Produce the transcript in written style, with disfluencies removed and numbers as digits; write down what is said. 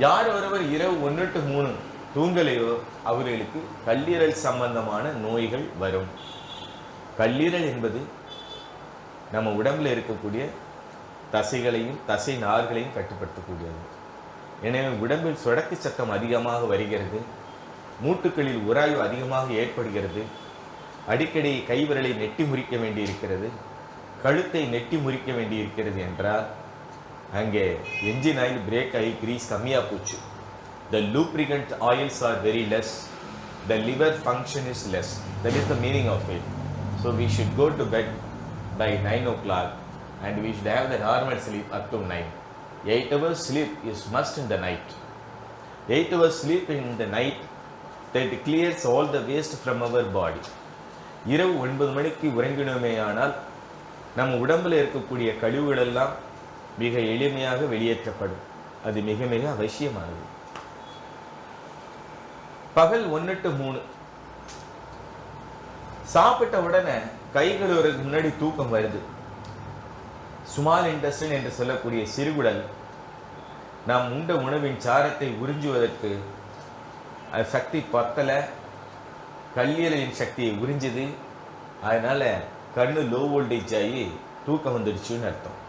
யார் ஒருவர் இரவு 1 to 3 தூங்கலையோ அவர்களுக்கு கல்லீரல் சம்பந்தமான நோய்கள் வரும். கல்லீரல் என்பது நம்ம உடம்புல இருக்கக்கூடிய தசைகளையும் தசை நார்களையும் கட்டுப்படுத்தக்கூடியது. எனவே உடம்பில் சொடக்கு சத்தம் அதிகமாக வருகிறது, மூட்டுக்களில் உராய்வு அதிகமாக ஏற்படுகிறது, அடிக்கடி கைவிரலை நெட்டி முறிக்க வேண்டி இருக்கிறது, கழுத்தை நெட்டி முறிக்க வேண்டி இருக்கிறது என்றால் அங்கே engine oil, brake oil, grease கம்மியாக போச்சு. The lubricant oils are very less, the liver function is less. That is the meaning of it. So we should go to bed by 9 o'clock and we should have the normal sleep up to 9. 8 hours sleep is must in the night. 8 hours sleep in the night, that clears all the waste from our body. இரவு 9 மணிக்கு உறங்கினோமேயானால் நம்ம உடம்பில் இருக்கக்கூடிய கழிவுகள் எல்லாம் மிக எளிமையாக வெளியேற்றப்படும். அது மிக மிக அவசியமானது. பகல் 1 to 3 சாப்பிட்ட உடனே கை கழுவுறதுக்கு முன்னாடி தூக்கம் வருது. ஸ்மால் இன்டெஸ்டைன் என்று சொல்லக்கூடிய சிறுகுடல் நாம் உண்ட உணவின் சாரத்தை உறிஞ்சுவதற்கு சக்தி பத்தல, கல்லீரலின் சக்தியை உறிஞ்சுது. அதனால கண்ணு லோ வோல்டேஜ் ஆகி தூக்கம் வந்துடுச்சுன்னு அர்த்தம்.